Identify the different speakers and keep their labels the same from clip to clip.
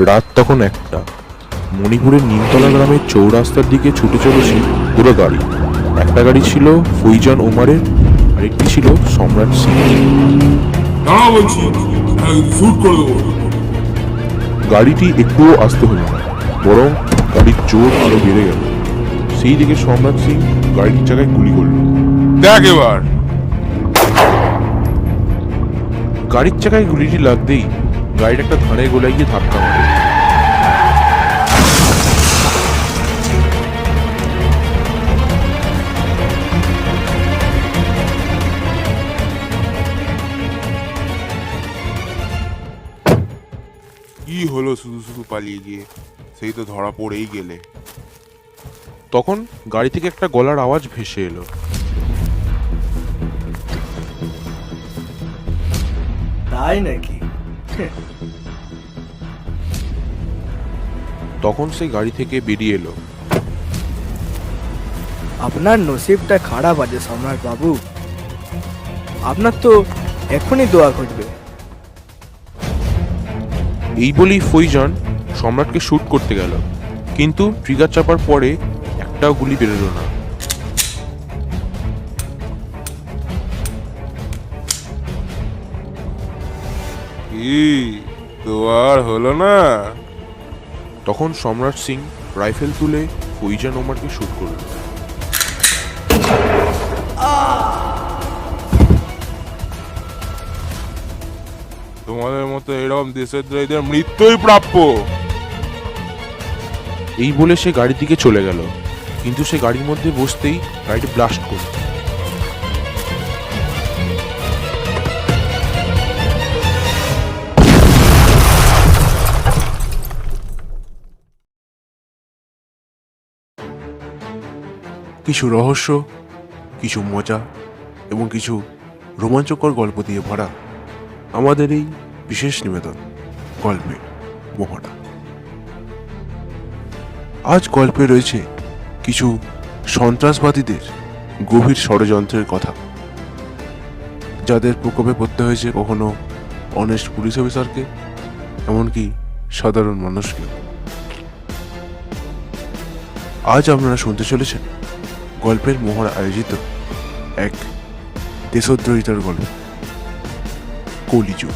Speaker 1: রাত তখন 1টা। মণিপুরের নিমতলা গ্রামের চৌরাস্তার দিকে ছুটে চলেছে পুরো গাড়ি। একটা গাড়ি ছিল ফৈজান ওমারের, আরেকটি ছিল সম্রাট সিং। গাড়িটি একটুও আসতে হলো না, বরং গাড়ির জোর আরো বেড়ে গেল। সেই দিকে সম্রাট সিং গাড়ির জায়গায় গুলি করল।
Speaker 2: দেখ এবার।
Speaker 1: গাড়ির চাকায় গুলিটি লাগতেই গাড়ির একটা ধানের গোলায় গিয়ে ধাক্কা মারে।
Speaker 2: কি হলো শুধু শুধু পালিয়ে গিয়ে? সেই তো ধরা পড়েই গেলে।
Speaker 1: তখন গাড়ি থেকে একটা গলার আওয়াজ ভেসে এলো।
Speaker 3: তাই নাকি?
Speaker 1: তখন সেই গাড়ি থেকে বেরিয়ে এলো।
Speaker 3: আপনার নসিবটা খারাপ আছে সম্রাট বাবু। আপনার তো এখনই দোয়া ঘটবে।
Speaker 1: এই বলেই ফৈজান সম্রাটকে শুট করতে গেল, কিন্তু ট্রিগার চাপার পরে একটাও গুলি বেরোলো না।
Speaker 2: কি তো আর হলো না?
Speaker 1: তখন সম্রাট সিং রাইফেল তুলে ফৈজান ওমারকে শুট করল।
Speaker 2: তোমাদের মতো এরকম দেশদ্রোহীদের মৃত্যুই প্রাপ্য।
Speaker 1: এই বলে সে গাড়ির দিকে চলে গেল, কিন্তু সে গাড়ির মধ্যে বসতেই গাড়িটি ব্লাস্ট করল। কিছু রহস্য, কিছু মজা এবং কিছু রোমাঞ্চকর গল্প দিয়ে ভরা আমাদের এই বিশেষ নিবেদন গল্পের মহড়া। আজ গল্পে রয়েছে কিছু সন্ত্রাসবাদীদের গভীর ষড়যন্ত্রের কথা, যাদের প্রকোপে পড়তে হয়েছে কখনো অনেস্ট পুলিশ অফিসারকে, এমনকি সাধারণ মানুষকে। আজ আপনারা শুনতে চলেছেন গল্পের মহড়া আয়োজিত এক দেশদ্রোহিতার গল্প, কলিযুগ।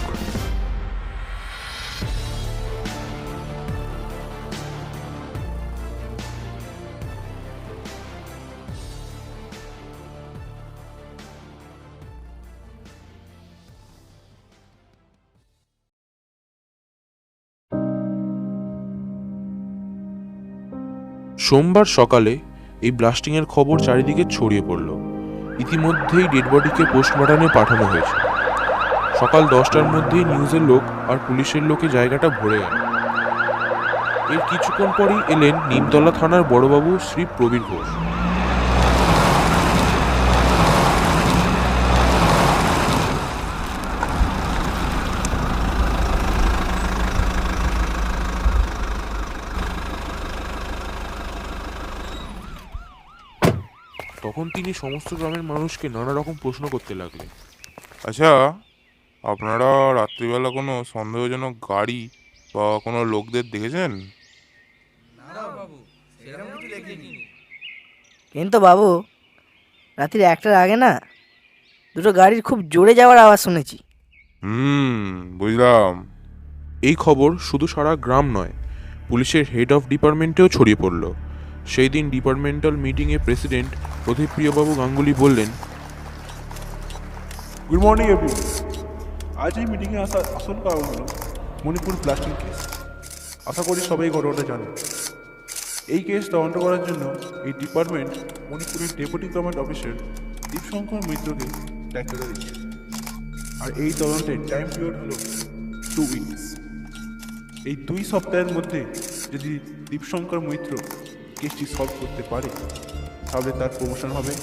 Speaker 1: সোমবার সকালে এই ব্লাস্টিংয়ের খবর চারিদিকে ছড়িয়ে পড়ল। ইতিমধ্যেই ডেড বডিকে পোস্টমর্টমে পাঠানো হয়েছে। সকাল 10টার মধ্যেই নিউজের লোক আর পুলিশের লোকে জায়গাটা ভরে গেল। এর কিছুক্ষণ পরেই এলেন নিমতলা থানার বড়বাবু শ্রী প্রবীর ঘোষ। তখন তিনি সমস্ত গ্রামের মানুষকে নানা রকম প্রশ্ন করতে লাগলেন।
Speaker 2: আচ্ছা, আপনারা রাত্রিবেলা কোনো সন্দেহজনক গাড়ি বা কোনো লোকদের দেখেছেন?
Speaker 3: কিন্তু বাবু, রাত্রি 1টার আগে না দুটো গাড়ির খুব জোরে যাওয়ার আওয়াজ শুনেছি।
Speaker 2: বুঝলাম।
Speaker 1: এই খবর শুধু সারা গ্রাম নয়, পুলিশের হেড অফ ডিপার্টমেন্টেও ছড়িয়ে পড়ল। সেই দিন ডিপার্টমেন্টাল মিটিংয়ে প্রেসিডেন্ট প্রদীপ্রিয়বাবু গাঙ্গুলি বললেন,
Speaker 4: গুড মর্নিং এভরিওয়ান। আজ এই মিটিংয়ে আসার আসল কারণ হলো মণিপুর ব্লাস্টিং কেস। আশা করি সবাই ঘটনাটা জানে। এই কেস তদন্ত করার জন্য এই ডিপার্টমেন্ট মণিপুরের ডেপুটি গভর্নমেন্ট অফিসার দীপশঙ্কর মিত্রকে দায়িত্বটা দিচ্ছে। আর এই তদন্তের টাইম পিরিয়ড হলো 2 উইকস। এই 2 সপ্তাহের মধ্যে যদি দীপশঙ্কর মিত্র কেসটি সলভ করতে পারে, তাহলে তার প্রমোশন হবে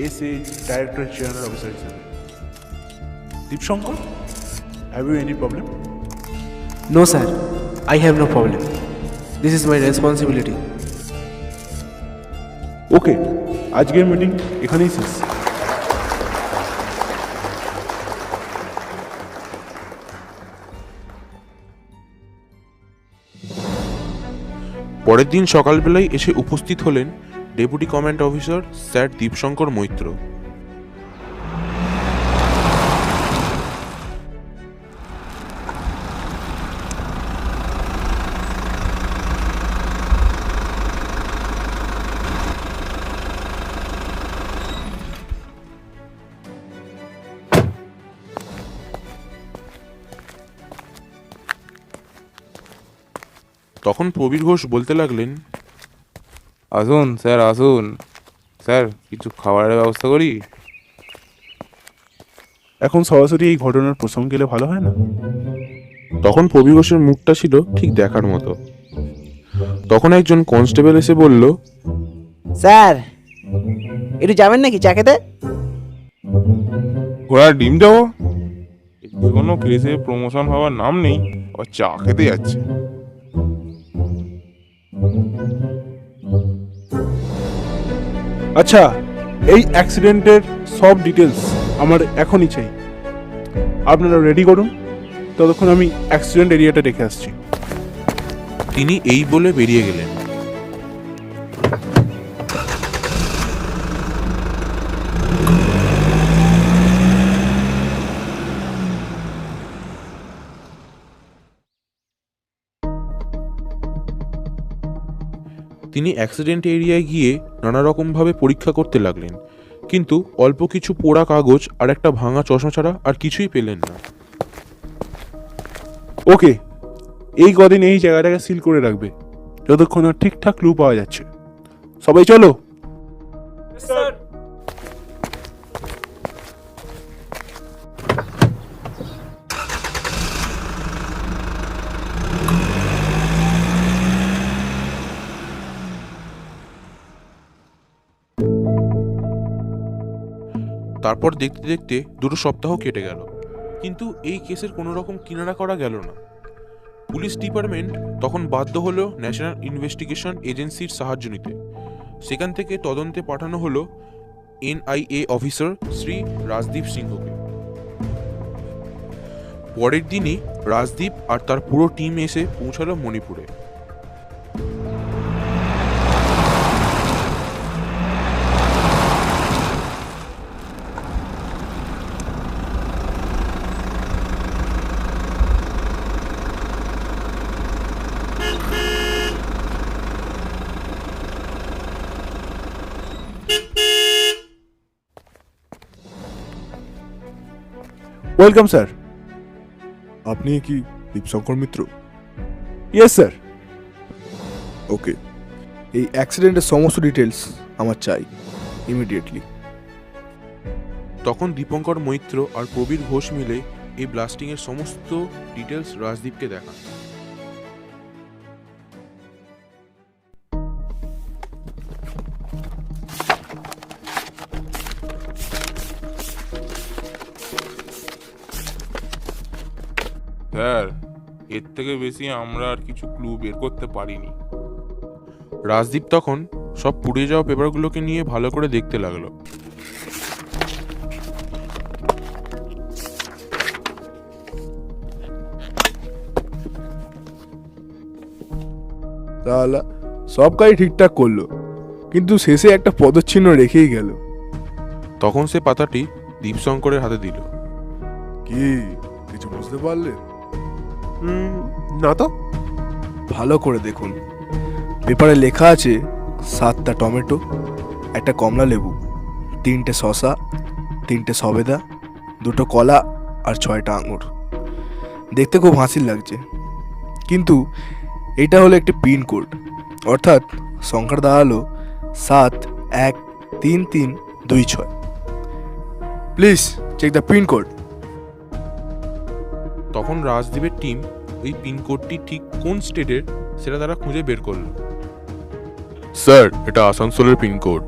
Speaker 4: এসএ ডাইরেক্টর জেনারেল অফিসার হিসেবে। Deepshankar, have you any problem?
Speaker 5: No, sir. I have no problem. This is my responsibility.
Speaker 4: ওকে, আজকের মিটিং এখানেই শেষ।
Speaker 1: পরের দিন সকালবেলায় এসে উপস্থিত হলেন deputy command officer sir Dipshankar Maitra. তখন প্রবীর ঘোষ বলতে লাগলেন,
Speaker 2: আসুন স্যার, আসুন স্যার, কিছু খাবারের ব্যবস্থা করি।
Speaker 4: এখন সরাসরি এই ঘটনার প্রসঙ্গ গেলে ভালো হয় না?
Speaker 1: তখন প্রবীর ঘোষের মুখটা ছিল ঠিক দেখার মতো। তখন একজন কনস্টেবল এসে বলল,
Speaker 6: স্যার একটু যাবেন নাকি চা খেতে?
Speaker 2: ঘোড়ার ডিম যাবো? কোনো কেসে প্রমোশন হওয়ার নাম নেই, আর চা খেতে যাচ্ছে।
Speaker 4: আচ্ছা, এই অ্যাক্সিডেন্টের সব ডিটেলস আমার এখনই চাই। আপনারা রেডি করুন, ততক্ষণ আমি অ্যাক্সিডেন্ট এরিয়াটা দেখে আসছি।
Speaker 1: তিনি এই বলে বেরিয়ে গেলেন। তিনি অ্যাক্সিডেন্ট এরিয়ায় গিয়ে নানা রকমভাবে পরীক্ষা করতে লাগলেন, কিন্তু অল্প কিছু পোড়া কাগজ আর একটা ভাঙা চশমা ছাড়া আর কিছুই পেলেন না।
Speaker 4: ওকে, এই কদিন এই জায়গাটাকে সিল করে রাখবে, যতক্ষণ না ঠিকঠাক ক্লু পাওয়া যাচ্ছে। সবাই চলো।
Speaker 1: তারপর দেখতে দেখতে 2 সপ্তাহ কেটে গেল, কিন্তু এই কেসের কোনো রকম কিনারা করা গেল না। পুলিশ ডিপার্টমেন্ট তখন বাধ্য হলো ন্যাশনাল ইনভেস্টিগেশন এজেন্সির সাহায্য নিতে। সেখান থেকে তদন্তে পাঠানো হলো NIA অফিসার শ্রী রাজদীপ সিংহকে। পরের দিনই রাজদীপ আর তার পুরো টিম এসে পৌঁছালো মণিপুরে।
Speaker 4: Welcome sir.
Speaker 7: আপনি কি দীপশঙ্কর মিত্র?
Speaker 4: Yes sir.
Speaker 3: ওকে, এই অ্যাক্সিডেন্টের সমস্ত ডিটেলস আমার চাই ইমিডিয়েটলি।
Speaker 1: তখন দীপঙ্কর মৈত্র আর প্রবীর ঘোষ মিলে এই ব্লাস্টিংয়ের সমস্ত ডিটেলস রাজদীপকে দেখান।
Speaker 2: স্যার, এর থেকে বেশি আমরা আর কিছু ক্লু বের করতে পারিনি।
Speaker 1: রাজদীপ তখন সব পুড়ে যাওয়া পেপারগুলোকে নিয়ে ভালো করে দেখতে লাগলো।
Speaker 3: তাহলে সব কাজ ঠিকঠাক করলো, কিন্তু শেষে একটা পদচিহ্ন রেখেই গেল।
Speaker 1: তখন সে পাতাটি দীপশঙ্করের হাতে দিল।
Speaker 7: কি কিছু বুঝতে পারলেন?
Speaker 4: না তো।
Speaker 3: ভালো করে দেখুন, পেপারে লেখা আছে 7টা টমেটো, একটা কমলা লেবু, 3টে শসা, 3টে সবেদা, 2টো কলা আর 6টা আঙুর। দেখতে খুব হাসির লাগছে, কিন্তু এটা হলো একটি পিনকোড, অর্থাৎ সংখ্যাটা দাঁড়ালো 713326। Please check the pincode.
Speaker 1: তখন রাজদীপের টিম ওই পিনকোডটি ঠিক কোন স্টেটের সেটা তারা খুঁজে বের করলো।
Speaker 7: স্যার, এটা আসানসোলের পিনকোড।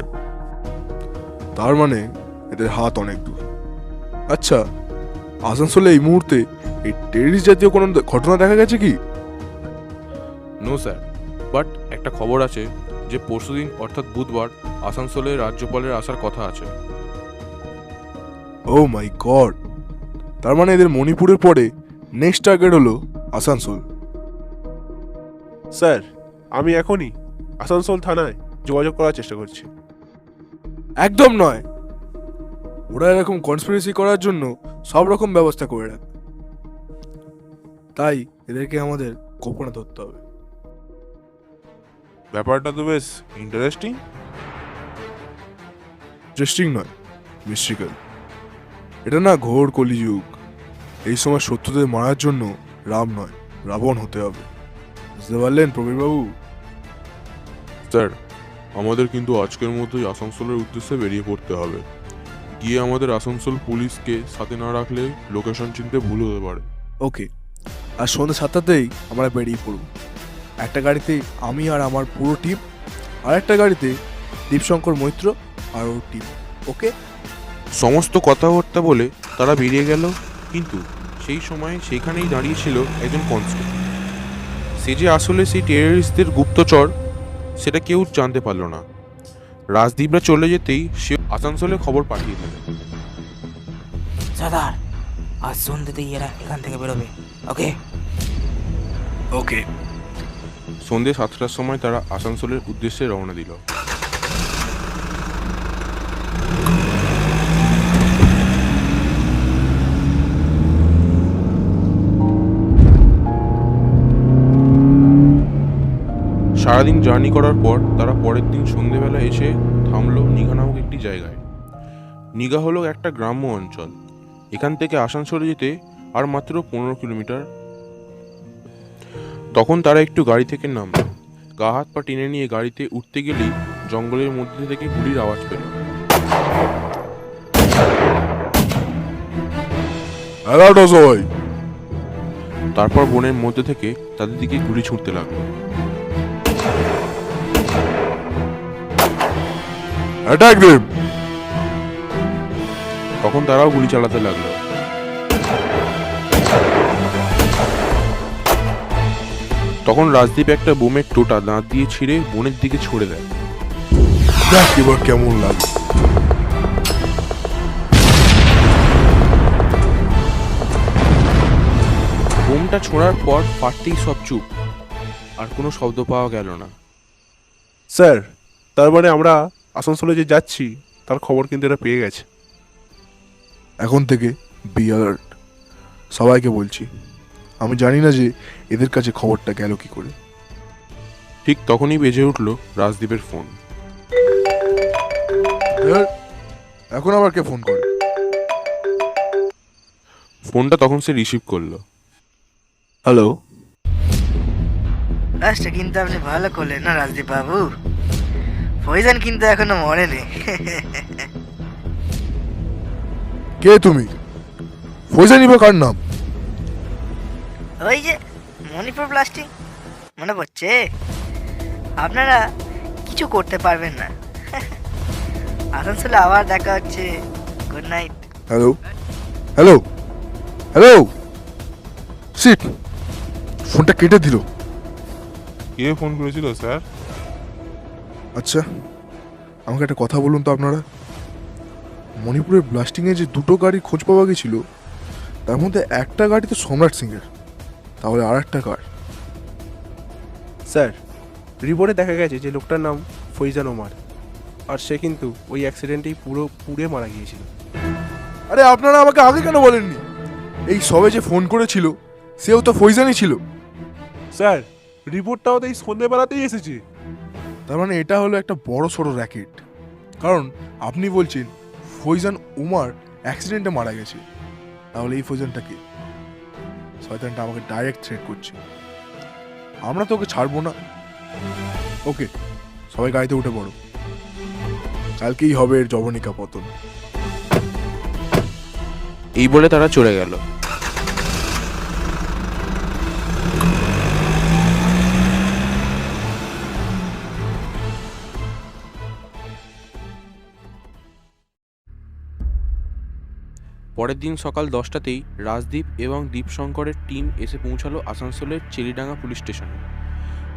Speaker 3: তার মানে এদের হাত অনেক দূর। আচ্ছা, আসানসোলে এই মুহূর্তে এই টেররিস্ট জাতীয় কোনো ঘটনা দেখা গেছে কি?
Speaker 1: নো স্যার, বাট একটা খবর আছে যে পরশুদিন অর্থাৎ বুধবার আসানসোলে রাজ্যপালের আসার কথা আছে।
Speaker 3: ও মাই গড! তার মানে এদের মণিপুরের পরে নেক্সট টার্গেট হলো আসানসোল।
Speaker 4: স্যার, আমি এখনই আসানসোল থানায় যোগাযোগ করার চেষ্টা করছি।
Speaker 3: একদম নয়, ওরা এরকম কনস্পিরেসি করার জন্য সব রকম ব্যবস্থা করে রাখে, তাই এদেরকে আমাদের গোপনে ধরতে হবে।
Speaker 2: ব্যাপারটা তো বেশ ইন্টারেস্টিং।
Speaker 3: ইন্টারেস্টিং নয়, মিস্ট্রিক্যাল। এটা না ঘোর কলিযুগ। এই সময় শত্রুদের মারার জন্য রাম নয়, রাবণ হতে হবে। বুঝতে পারলেন প্রবীরবাবু?
Speaker 7: স্যার, আমাদের কিন্তু আজকের মতোই আসানসোলের উদ্দেশ্যে বেরিয়ে পড়তে হবে। গিয়ে আমাদের আসানসোল পুলিশকে সাথে না রাখলে লোকেশন চিনতে ভুল হতে পারে।
Speaker 3: ওকে, আর সন্ধ্যে 7টাতেই আমরা বেরিয়ে পড়ব। একটা গাড়িতে আমি আর আমার পুরো টিম, আর একটা গাড়িতে দীপশঙ্কর মৈত্র আর ওর টিম। ওকে?
Speaker 1: সমস্ত কথাবার্তা বলে তারা বেরিয়ে গেল, কিন্তু সেই সময় সেখানেই দাঁড়িয়েছিল একজন কনস্টেবল। সে যে আসলে সেই টেররিস্টদের গুপ্তচর সেটা কেউ জানতে পারলো না। রাজদীপরা চলে যেতেই সে আসানসোলে খবর পাঠিয়ে দিল।
Speaker 6: সর্দার, আজ সন্ধ্যেতেই এরা এখান থেকে বেরোবে। ওকে?
Speaker 3: ওকে।
Speaker 1: সন্ধ্যে 7টার সময় তারা আসানসোলের উদ্দেশ্যে রওনা দিল। সারাদিন জার্নি করার পর তারা পরের দিন সন্ধেবেলা এসে থামলো নিঘা নামক একটি জায়গায়। নিঘা হলো একটা গ্রাম্য অঞ্চল। এখান থেকে আসানসোলে যেতে আর মাত্র 15 কিলোমিটার। তখন তারা একটু গাড়ি থেকে নামলো। গা হাত পা টেনে নিয়ে গাড়িতে উঠতে গেলেই জঙ্গলের মধ্যে থেকে গুলির আওয়াজ পেল।
Speaker 7: অ্যালার্ট হও সবাই!
Speaker 1: তারপর বনের মধ্যে থেকে তাদের দিকে গুলি ছুটতে লাগলো।
Speaker 7: Attack them!
Speaker 1: তখন তারাও গুলি চালাতে লাগলো। তখন রাজদীপ একটা বোমের টোটা দাঁত দিয়ে ছিঁড়ে বনের দিকে ছুড়ে দেয়।
Speaker 7: দেখ এবার কেমন লাগে।
Speaker 1: বোমটা ছোঁড়ার পর ফাটতেই সব চুপ, আর কোনো শব্দ পাওয়া গেল না।
Speaker 4: স্যার, তার মানে আমরা আসানসোলে যে যাচ্ছি তার খবর কিন্তু এরা পেয়ে গেছে।
Speaker 3: এখন থেকে বি অ্যালার্ট। সবাইকে বলছি, আমি জানি না যে এদের কাছে খবরটা গেল কি করে।
Speaker 1: ঠিক তখনই বেজে উঠল রাজদীপের ফোন।
Speaker 3: এখন আবার কে ফোন করে?
Speaker 1: ফোনটা তখন সে রিসিভ করলো।
Speaker 3: হ্যালো?
Speaker 6: কাজটা কিন্তু আপনি ভালো করলেন না রাজদীপ বাবু। পয়জন কিন্তু এখনো মরেনি।
Speaker 3: কে তুমি? ফৈজানি বা কার নাম?
Speaker 6: ওই যে মণিপুর ব্লাস্টিং, মনে পড়ছে? আপনারা কিছু করতে পারবেন না। আসানসোলে আবার দেখা হচ্ছে। Good night.
Speaker 3: Hello? Hello? Hello? Shit! ফোনটা কেটে দিল।
Speaker 2: কে ফোন করেছিল স্যার?
Speaker 3: আচ্ছা, আমাকে একটা কথা বলুন তো আপনারা। মণিপুরের ব্লাস্টিংয়ে যে দুটো গাড়ি খোঁজ পাওয়া গেছিল, তার মধ্যে একটা গাড়ি তো সম্রাট সিংয়ের, তাহলে আর একটা কার?
Speaker 4: স্যার, রিপোর্টে দেখা গেছে যে লোকটার নাম ফৈজান ওমার, আর সে কিন্তু ওই অ্যাক্সিডেন্টেই পুড়ে মারা গিয়েছিল।
Speaker 3: আরে আপনারা আমাকে আগে কেন বলেননি? এই সবে যে ফোন করেছিল সেও তো ফৈজানই ছিল।
Speaker 4: স্যার, রিপোর্টটাও তো এই সন্ধ্যেবেলাতেই এসেছে।
Speaker 3: তার মানে এটা হলো একটা বড় সড়ো র্যাকেট। কারণ আপনি বলছেন ফৈজান উমার অ্যাক্সিডেন্টে মারা গেছে, তাহলে এই ফৈজানটা কে? শয়তানটা আমাকে ডাইরেক্ট থ্রেট করছে। আমরা তো ওকে ছাড়বো না। ওকে, সবাই গাড়িতে উঠে পড়ো। কালকেই হবে এর জবনিকা পতন।
Speaker 1: এই বলে তারা চলে গেল। পরের দিন সকাল 10টাতেই রাজদীপ এবং দীপশঙ্করের টিম এসে পৌঁছালো আসানসোলের চেলিডাঙ্গা পুলিশ স্টেশনে,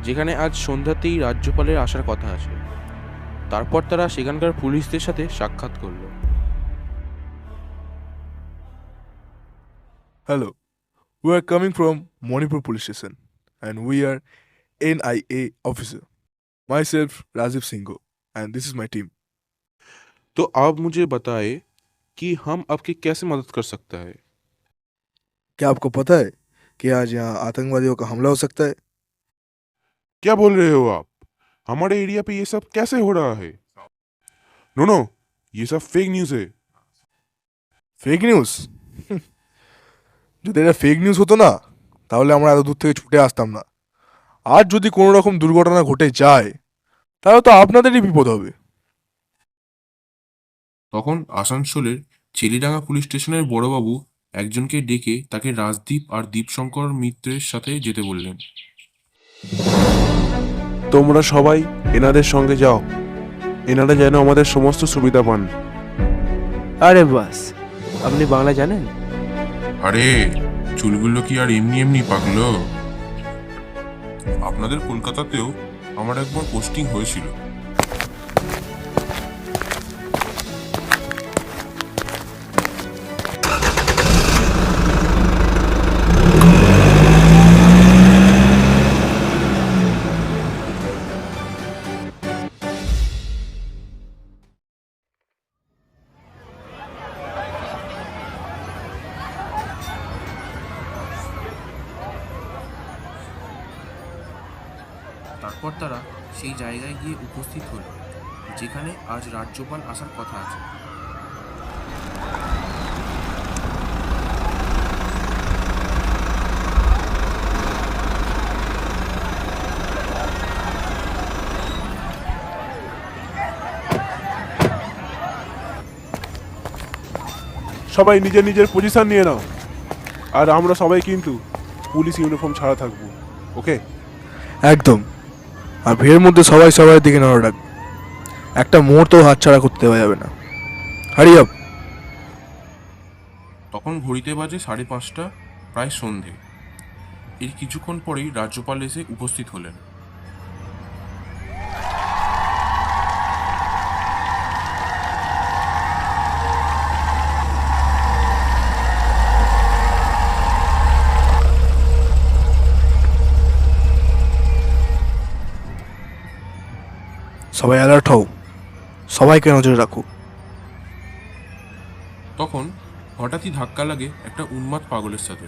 Speaker 1: যেখানে আজ সন্ধ্যাতেই রাজ্যপালের আসার কথা আছে। তারপর তারা সেখানকার পুলিশদের সাথে সাক্ষাৎ করলো।
Speaker 3: Hello, we are coming from Manipur police station and we are NIA officer. Myself, Rajiv Singh, and this is my team.
Speaker 1: तो आप मुझे बताएं कि हम आपकी कैसे मदद कर सकता है।
Speaker 3: क्या आपको पता है कि आज यहाँ आतंकवादियों का हमला हो सकता है?
Speaker 7: क्या बोल रहे हो आप? हमारे एरिया पे ये सब कैसे हो रहा है? नो नो, ये सब फेक न्यूज़ है।
Speaker 3: Fake news? যদি এটা ফেক নিউজ হতো না তাহলে আমরা এত দূর থেকে ছুটে আসতাম না। আর যদি কোনো রকম দুর্ঘটনা ঘটে যায় তাহলে তো আপনাদেরই বিপদ হবে।
Speaker 1: তখন আসানসোলের চেলিডাঙ্গা পুলিশ স্টেশনের বড়বাবু একজনকে ডেকে তাকে রাজদীপ আর দীপশঙ্কর মিত্রের সাথে যেতে বললেন।
Speaker 7: তোমরা সবাই এনাদের সঙ্গে যাও, এনারা যেন আমাদের সমস্ত সুবিধা পান।
Speaker 5: আরে বাস, আপনি বাংলা জানেন?
Speaker 2: আরে চুলগুলো কি আর এমনি এমনি পাকলো? আপনাদের কলকাতাতেও আমার একবার পোস্টিং হয়েছিল।
Speaker 8: তারপর তারা সেই জায়গায় গিয়ে উপস্থিত হল যেখানে আজ রাজ্যপাল আসার কথা আছে।
Speaker 4: সবাই নিজের নিজের পজিশন নিয়ে নাও, আর আমরা সবাই কিন্তু পুলিশ ইউনিফর্ম ছাড়া থাকবো, ওকে?
Speaker 3: একদম। আর ভিড়ের মধ্যে সবাই সবার দিকে নজর রাখবে, একটা মুহূর্ত হাতছাড়া করতে দেওয়া যাবে না। Hurry up.
Speaker 1: তখন ঘড়িতে বাজে 5:30, প্রায় সন্ধে। এর কিছুক্ষণ পরেই রাজ্যপাল এসে উপস্থিত হলেন।
Speaker 3: সবাই অ্যালার্ট হও, সবাইকে নজরে রাখো।
Speaker 1: তখন হঠাৎই ধাক্কা লাগে একটা উন্মাদ পাগলের সাথে।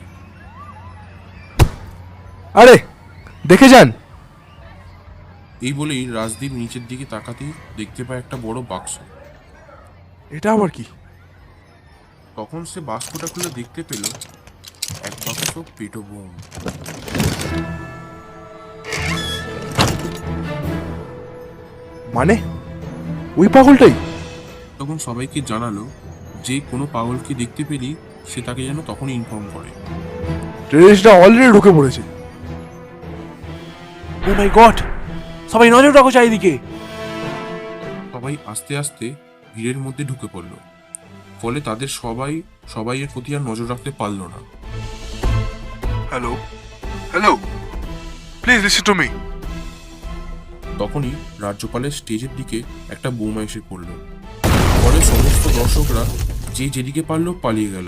Speaker 3: আরে দেখে যান।
Speaker 1: এই বলেই রাজদীপ নিচের দিকে তাকাতেই দেখতে পায় একটা বড় বাক্স।
Speaker 3: এটা আবার কি?
Speaker 1: তখন সে বাক্সটা খুলে দেখতে পেল এক বাক্স পেটো বোম।
Speaker 3: মানে ওই পাগলটাই?
Speaker 1: তখন সবাইকে জানালো যে কোনো পাগলকে দেখতে পেলেই সে তাকে যেন তখনই ইনফর্ম করে।
Speaker 3: টেররিস্টরা অলরেডি ঢুকে পড়েছে।
Speaker 5: ও মাই গড, সবাই নজর রাখো চারিদিকে।
Speaker 1: সবাই আস্তে আস্তে ভিড়ের মধ্যে ঢুকে পড়ল, ফলে তাদের সবাইয়ের প্রতি আর নজর রাখতে পারল না।
Speaker 3: Hello hello, please listen to me.
Speaker 1: তখনই রাজ্যপালের স্টেজের দিকে একটা বোমা এসে পড়ল। পরে সমস্ত দর্শকরা যে যেদিকে পারলো পালিয়ে গেল।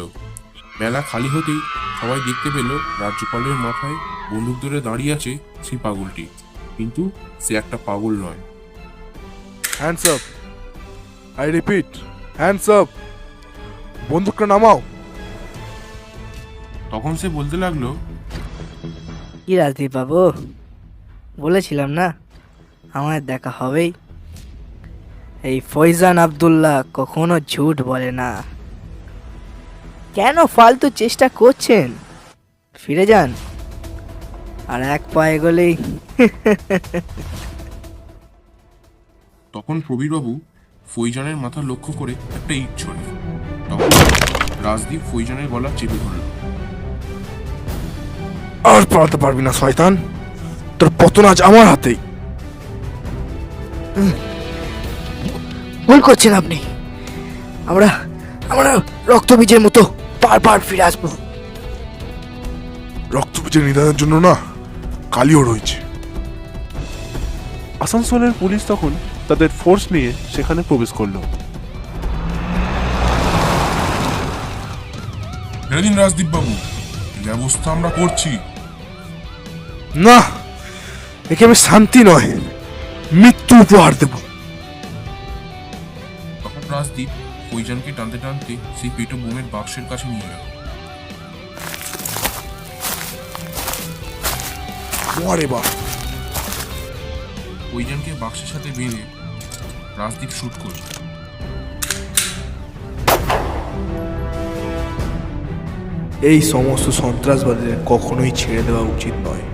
Speaker 1: মেলা খালি হতেই সবাই দেখতে পেল রাজ্যপালের মাথায় বন্দুক ধরে দাঁড়িয়ে আছে সেই পাগলটি, কিন্তু সে একটা পাগল নয়।
Speaker 3: Hands up, I repeat, hands up. বন্দুকটা নামাও।
Speaker 1: তখন সে বলতে লাগলো,
Speaker 6: কি রাজদীপ বাবু, বলেছিলাম না আমার দেখা হবেই। এই ফয়জান আব্দুল্লাহ কখনো ঝুট বলে না। কেন ফালতু চেষ্টা করছেন? ফিরে যান, আর এক পায়ে গেলেই।
Speaker 1: তখন প্রবীরবাবু ফৈজানের মাথা লক্ষ্য করে একটা ইট ছোড়ে। তখন রাজদীপ ফৈজানের গলা চেপে ধরল।
Speaker 3: আর পালাতে পারবি না শয়তান, তোর পতন আজ আমার হাতেই।
Speaker 6: ভুল করছেন আপনি। আমরা আমরা রক্তবীজের মতো বারবার ফিরে আসবো।
Speaker 3: রক্তবীজের নিদানের জন্য না, কালিও রয়েছে।
Speaker 4: আসানসোলের পুলিশ তখন তাদের ফোর্স নিয়ে সেখানে প্রবেশ করলো।
Speaker 2: ছেড়ে দিন রাজদীপ বাবু, ব্যবস্থা আমরা করছি।
Speaker 3: না, একে আমি শান্তি নয়, মৃত্যু উপহার দেব।
Speaker 8: তখন রাজদীপ ফৈজানকে টানতে টানতে সেই পেটো বোমের বাক্সের কাছে নিয়ে গেল।
Speaker 3: মরে বাপ।
Speaker 8: ফৈজানকে বাক্সের সাথে বেঁধে রাজদীপ শুট করল।
Speaker 3: এই সমস্ত সন্ত্রাসবাদীদের কখনোই ছেড়ে দেওয়া উচিত নয়।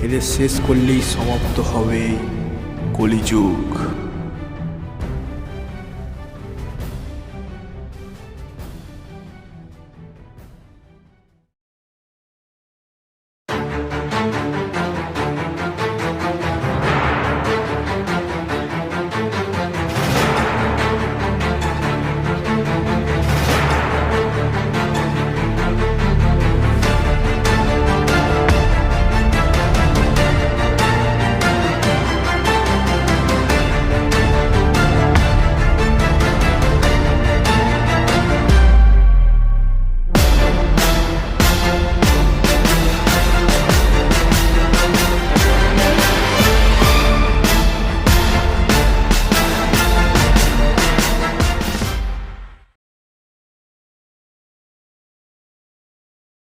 Speaker 3: এদের শেষ করলেই সমাপ্ত হবে এই কলিযুগ।